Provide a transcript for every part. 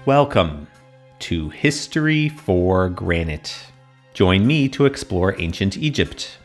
Welcome to History for Granite. Join me to explore ancient Egypt.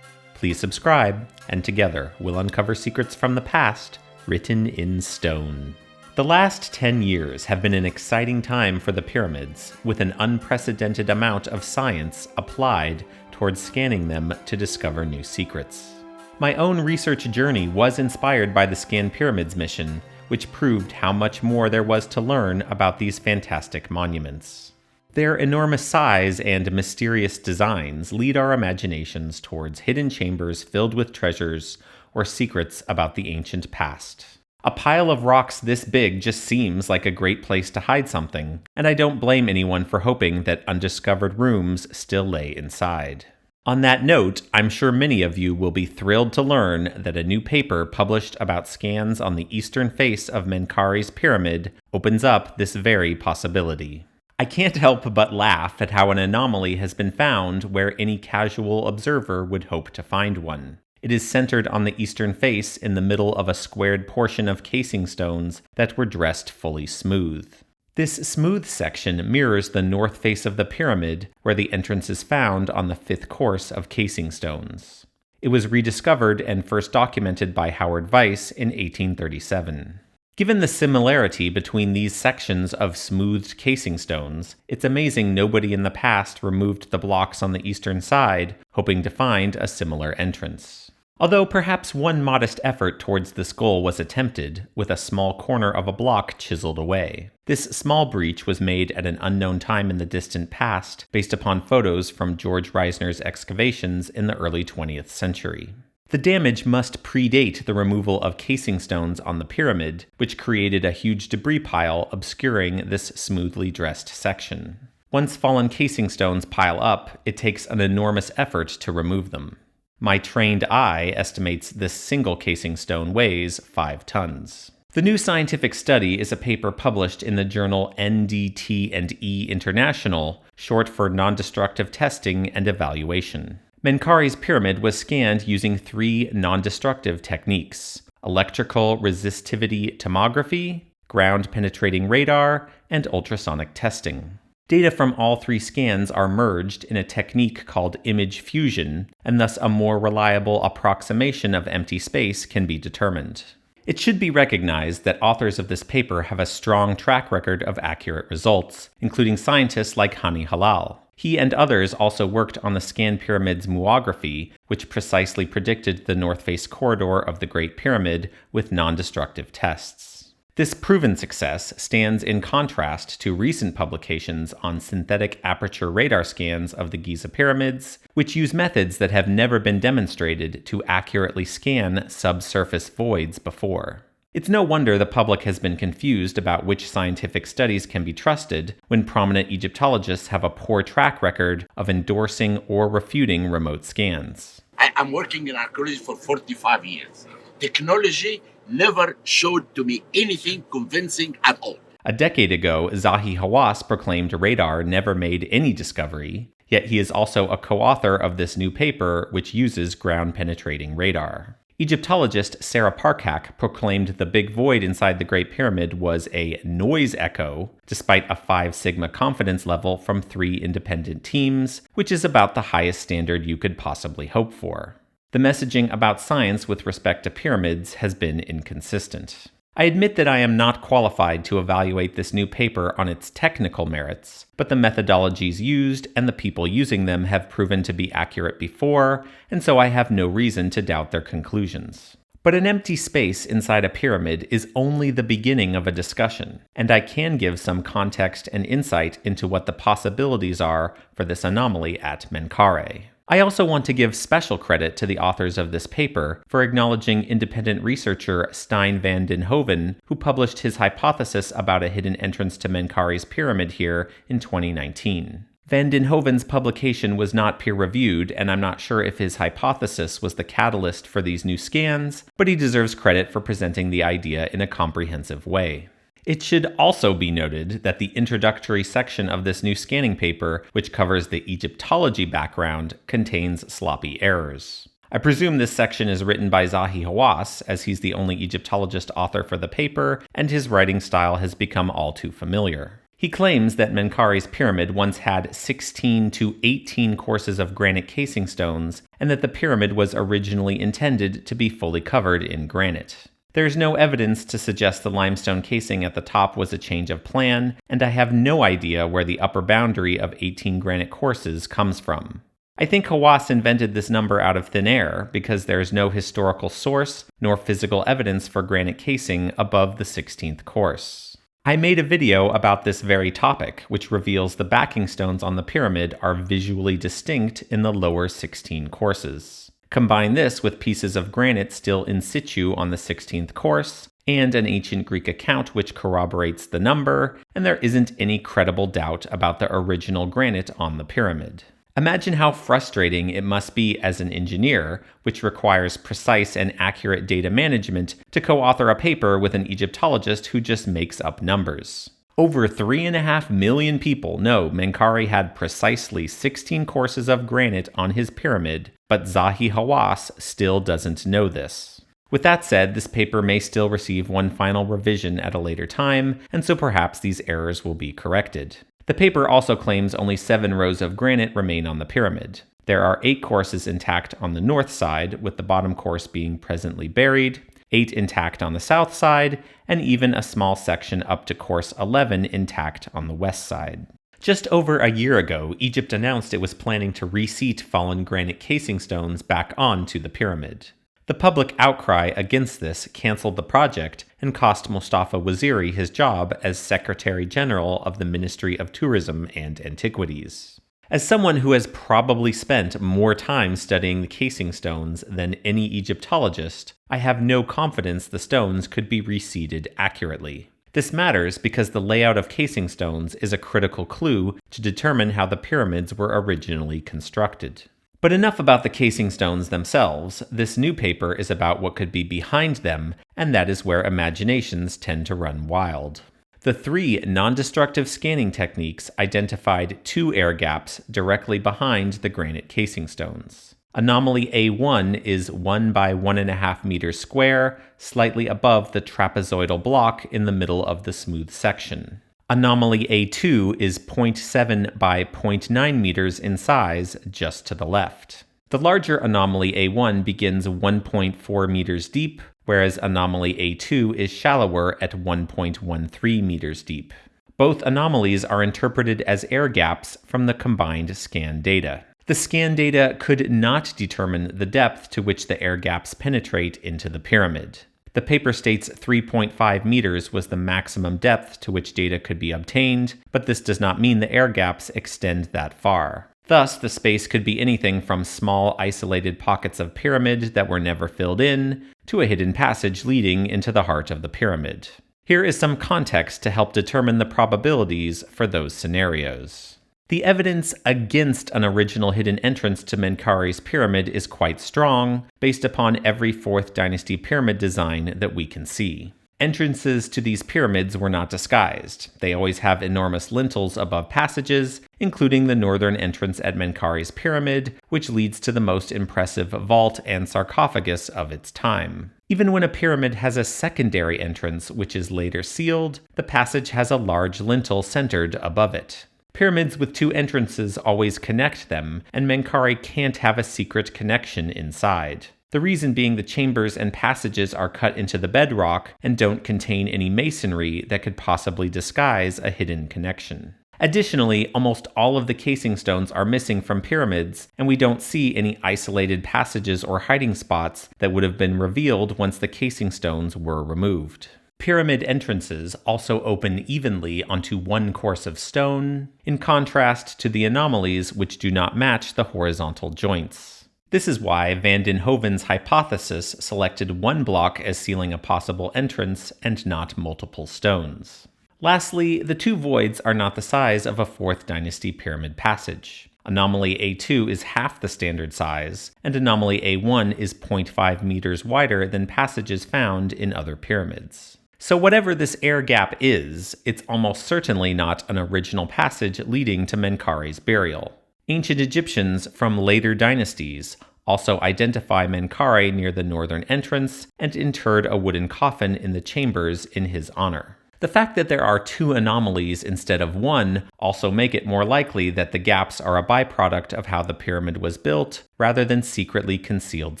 Please subscribe, and together we'll uncover secrets from the past written in stone. The last 10 years have been an exciting time for the pyramids, with an unprecedented amount of science applied towards scanning them to discover new secrets. My own research journey was inspired by the Scan Pyramids mission, which proved how much more there was to learn about these fantastic monuments. Their enormous size and mysterious designs lead our imaginations towards hidden chambers filled with treasures or secrets about the ancient past. A pile of rocks this big just seems like a great place to hide something, and I don't blame anyone for hoping that undiscovered rooms still lay inside. On that note, I'm sure many of you will be thrilled to learn that a new paper published about scans on the eastern face of Menkaure's pyramid opens up this very possibility. I can't help but laugh at how an anomaly has been found where any casual observer would hope to find one. It is centered on the eastern face in the middle of a squared portion of casing stones that were dressed fully smooth. This smooth section mirrors the north face of the pyramid, where the entrance is found on the fifth course of casing stones. It was rediscovered and first documented by Howard Weiss in 1837. Given the similarity between these sections of smoothed casing stones, it's amazing nobody in the past removed the blocks on the eastern side, hoping to find a similar entrance. Although perhaps one modest effort towards this goal was attempted, with a small corner of a block chiseled away. This small breach was made at an unknown time in the distant past, based upon photos from George Reisner's excavations in the early 20th century. The damage must predate the removal of casing stones on the pyramid, which created a huge debris pile obscuring this smoothly dressed section. Once fallen casing stones pile up, it takes an enormous effort to remove them. My trained eye estimates this single casing stone weighs 5 tons. The new scientific study is a paper published in the journal NDT&E International, short for Non-Destructive Testing and Evaluation. Menkaure's pyramid was scanned using 3 non-destructive techniques: electrical resistivity tomography, ground-penetrating radar, and ultrasonic testing. Data from all 3 scans are merged in a technique called image fusion, and thus a more reliable approximation of empty space can be determined. It should be recognized that authors of this paper have a strong track record of accurate results, including scientists like Hani Halal. He and others also worked on the Scan Pyramids muography, which precisely predicted the north face corridor of the Great Pyramid with non-destructive tests. This proven success stands in contrast to recent publications on synthetic aperture radar scans of the Giza pyramids, which use methods that have never been demonstrated to accurately scan subsurface voids before. It's no wonder the public has been confused about which scientific studies can be trusted when prominent Egyptologists have a poor track record of endorsing or refuting remote scans. I'm working in archaeology for 45 years. Technology never showed to me anything convincing at all. A decade ago, Zahi Hawass proclaimed radar never made any discovery, yet he is also a co-author of this new paper which uses ground-penetrating radar. Egyptologist Sarah Parcak proclaimed the big void inside the Great Pyramid was a noise echo, despite a 5 sigma confidence level from 3 independent teams, which is about the highest standard you could possibly hope for. The messaging about science with respect to pyramids has been inconsistent. I admit that I am not qualified to evaluate this new paper on its technical merits, but the methodologies used and the people using them have proven to be accurate before, and so I have no reason to doubt their conclusions. But an empty space inside a pyramid is only the beginning of a discussion, and I can give some context and insight into what the possibilities are for this anomaly at Menkaure. I also want to give special credit to the authors of this paper for acknowledging independent researcher Stijn van den Hoven, who published his hypothesis about a hidden entrance to Menkaure's pyramid here in 2019. Van den Hoven's publication was not peer-reviewed, and I'm not sure if his hypothesis was the catalyst for these new scans, but he deserves credit for presenting the idea in a comprehensive way. It should also be noted that the introductory section of this new scanning paper, which covers the Egyptology background, contains sloppy errors. I presume this section is written by Zahi Hawass, as he's the only Egyptologist author for the paper, and his writing style has become all too familiar. He claims that Menkaure's pyramid once had 16 to 18 courses of granite casing stones, and that the pyramid was originally intended to be fully covered in granite. There's no evidence to suggest the limestone casing at the top was a change of plan, and I have no idea where the upper boundary of 18 granite courses comes from. I think Hawass invented this number out of thin air because there's no historical source nor physical evidence for granite casing above the 16th course. I made a video about this very topic, which reveals the backing stones on the pyramid are visually distinct in the lower 16 courses. Combine this with pieces of granite still in situ on the 16th course, and an ancient Greek account which corroborates the number, and there isn't any credible doubt about the original granite on the pyramid. Imagine how frustrating it must be as an engineer, which requires precise and accurate data management, to co-author a paper with an Egyptologist who just makes up numbers. Over 3.5 million people know Menkaure had precisely 16 courses of granite on his pyramid, but Zahi Hawass still doesn't know this. With that said, this paper may still receive one final revision at a later time, and so perhaps these errors will be corrected. The paper also claims only 7 rows of granite remain on the pyramid. There are 8 courses intact on the north side, with the bottom course being presently buried, 8 intact on the south side, and even a small section up to course 11 intact on the west side. Just over a year ago, Egypt announced it was planning to reseat fallen granite casing stones back onto the pyramid. The public outcry against this canceled the project and cost Mustafa Waziri his job as Secretary General of the Ministry of Tourism and Antiquities. As someone who has probably spent more time studying the casing stones than any Egyptologist, I have no confidence the stones could be reseated accurately. This matters because the layout of casing stones is a critical clue to determine how the pyramids were originally constructed. But enough about the casing stones themselves. This new paper is about what could be behind them, and that is where imaginations tend to run wild. The 3 non-destructive scanning techniques identified 2 air gaps directly behind the granite casing stones. Anomaly A1 is 1 by 1.5 meters square, slightly above the trapezoidal block in the middle of the smooth section. Anomaly A2 is 0.7 by 0.9 meters in size, just to the left. The larger anomaly A1 begins 1.4 meters deep, whereas anomaly A2 is shallower at 1.13 meters deep. Both anomalies are interpreted as air gaps from the combined scan data. The scan data could not determine the depth to which the air gaps penetrate into the pyramid. The paper states 3.5 meters was the maximum depth to which data could be obtained, but this does not mean the air gaps extend that far. Thus, the space could be anything from small isolated pockets of pyramid that were never filled in, to a hidden passage leading into the heart of the pyramid. Here is some context to help determine the probabilities for those scenarios. The evidence against an original hidden entrance to Menkaure's pyramid is quite strong, based upon every 4th dynasty pyramid design that we can see. Entrances to these pyramids were not disguised. They always have enormous lintels above passages, including the northern entrance at Menkaure's pyramid, which leads to the most impressive vault and sarcophagus of its time. Even when a pyramid has a secondary entrance, which is later sealed, the passage has a large lintel centered above it. Pyramids with 2 entrances always connect them, and Menkaure can't have a secret connection inside. The reason being the chambers and passages are cut into the bedrock and don't contain any masonry that could possibly disguise a hidden connection. Additionally, almost all of the casing stones are missing from pyramids, and we don't see any isolated passages or hiding spots that would have been revealed once the casing stones were removed. Pyramid entrances also open evenly onto one course of stone, in contrast to the anomalies which do not match the horizontal joints. This is why Van den Hoven's hypothesis selected one block as sealing a possible entrance and not multiple stones. Lastly, the 2 voids are not the size of a 4th dynasty pyramid passage. Anomaly A2 is half the standard size, and anomaly A1 is 0.5 meters wider than passages found in other pyramids. So whatever this air gap is, it's almost certainly not an original passage leading to Menkaure's burial. Ancient Egyptians from later dynasties also identify Menkaure near the northern entrance and interred a wooden coffin in the chambers in his honor. The fact that there are 2 anomalies instead of 1 also make it more likely that the gaps are a byproduct of how the pyramid was built, rather than secretly concealed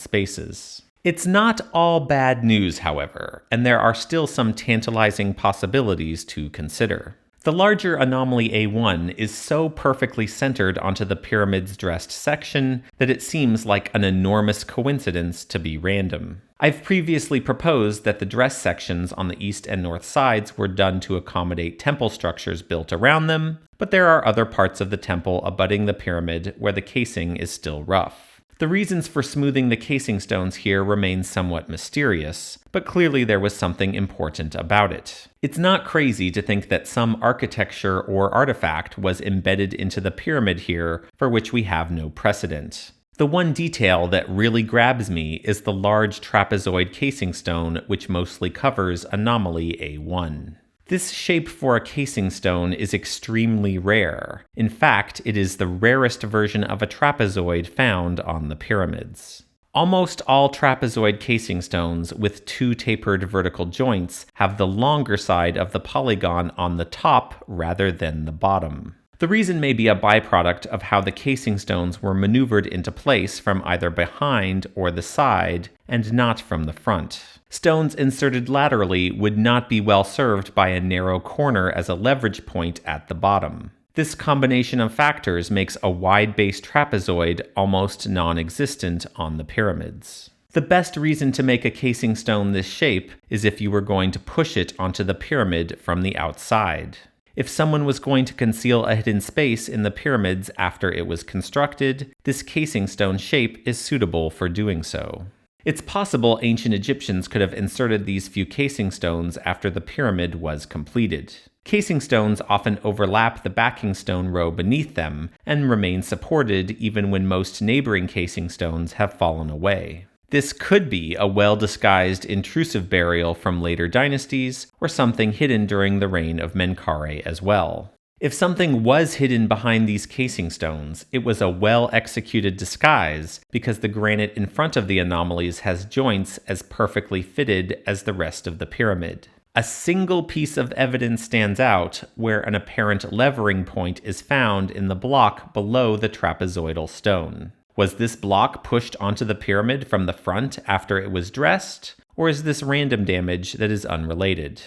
spaces. It's not all bad news, however, and there are still some tantalizing possibilities to consider. The larger anomaly A1 is so perfectly centered onto the pyramid's dressed section that it seems like an enormous coincidence to be random. I've previously proposed that the dress sections on the east and north sides were done to accommodate temple structures built around them, but there are other parts of the temple abutting the pyramid where the casing is still rough. The reasons for smoothing the casing stones here remain somewhat mysterious, but clearly there was something important about it. It's not crazy to think that some architecture or artifact was embedded into the pyramid here for which we have no precedent. The one detail that really grabs me is the large trapezoid casing stone which mostly covers anomaly A1. This shape for a casing stone is extremely rare. In fact, it is the rarest version of a trapezoid found on the pyramids. Almost all trapezoid casing stones with 2 tapered vertical joints have the longer side of the polygon on the top rather than the bottom. The reason may be a byproduct of how the casing stones were maneuvered into place from either behind or the side, and not from the front. Stones inserted laterally would not be well served by a narrow corner as a leverage point at the bottom. This combination of factors makes a wide-based trapezoid almost non-existent on the pyramids. The best reason to make a casing stone this shape is if you were going to push it onto the pyramid from the outside. If someone was going to conceal a hidden space in the pyramids after it was constructed, this casing stone shape is suitable for doing so. It's possible ancient Egyptians could have inserted these few casing stones after the pyramid was completed. Casing stones often overlap the backing stone row beneath them and remain supported even when most neighboring casing stones have fallen away. This could be a well-disguised intrusive burial from later dynasties, or something hidden during the reign of Menkaure as well. If something was hidden behind these casing stones, it was a well-executed disguise because the granite in front of the anomalies has joints as perfectly fitted as the rest of the pyramid. A single piece of evidence stands out where an apparent levering point is found in the block below the trapezoidal stone. Was this block pushed onto the pyramid from the front after it was dressed, or is this random damage that is unrelated?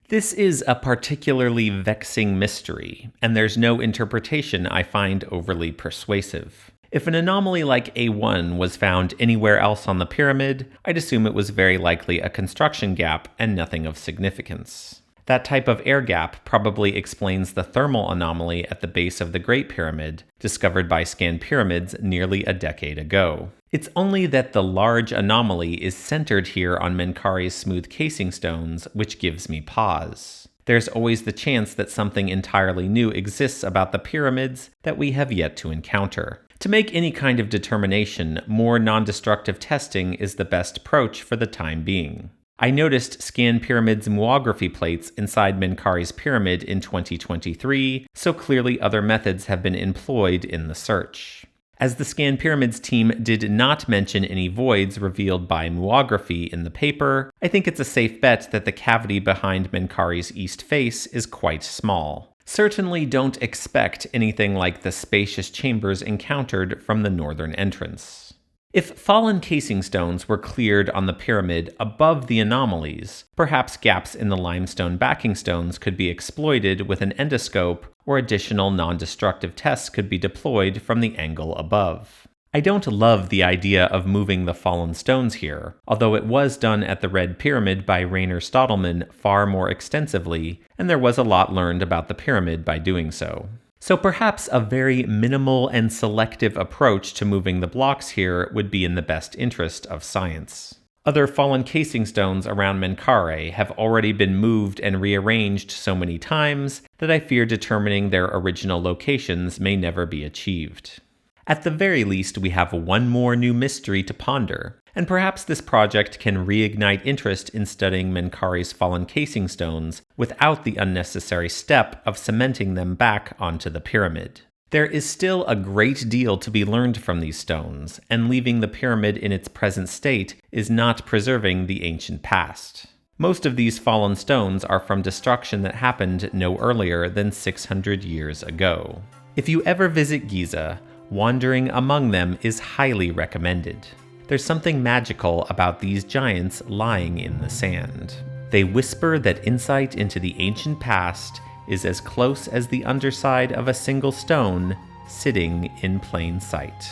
This is a particularly vexing mystery, and there's no interpretation I find overly persuasive. If an anomaly like A1 was found anywhere else on the pyramid, I'd assume it was very likely a construction gap and nothing of significance. That type of air gap probably explains the thermal anomaly at the base of the Great Pyramid, discovered by Scanned Pyramids nearly a decade ago. It's only that the large anomaly is centered here on Menkaure's smooth casing stones, which gives me pause. There's always the chance that something entirely new exists about the pyramids that we have yet to encounter. To make any kind of determination, more non-destructive testing is the best approach for the time being. I noticed Scanned Pyramids muography plates inside Menkaure's pyramid in 2023, so clearly other methods have been employed in the search. As the Scanned Pyramids team did not mention any voids revealed by muography in the paper, I think it's a safe bet that the cavity behind Menkaure's east face is quite small. Certainly don't expect anything like the spacious chambers encountered from the northern entrance. If fallen casing stones were cleared on the pyramid above the anomalies, perhaps gaps in the limestone backing stones could be exploited with an endoscope, or additional non-destructive tests could be deployed from the angle above. I don't love the idea of moving the fallen stones here, although it was done at the Red Pyramid by Rainer Stadelmann far more extensively, and there was a lot learned about the pyramid by doing so. So perhaps a very minimal and selective approach to moving the blocks here would be in the best interest of science. Other fallen casing stones around Menkaure have already been moved and rearranged so many times that I fear determining their original locations may never be achieved. At the very least, we have one more new mystery to ponder, and perhaps this project can reignite interest in studying Menkaure's fallen casing stones without the unnecessary step of cementing them back onto the pyramid. There is still a great deal to be learned from these stones, and leaving the pyramid in its present state is not preserving the ancient past. Most of these fallen stones are from destruction that happened no earlier than 600 years ago. If you ever visit Giza, wandering among them is highly recommended. There's something magical about these giants lying in the sand. They whisper that insight into the ancient past is as close as the underside of a single stone sitting in plain sight.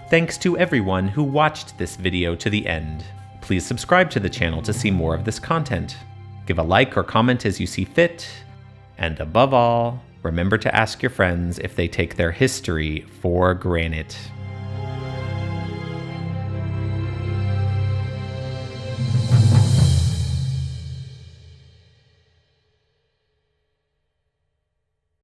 Thanks to everyone who watched this video to the end. Please subscribe to the channel to see more of this content. Give a like or comment as you see fit. And above all, remember to ask your friends if they take their history for granted.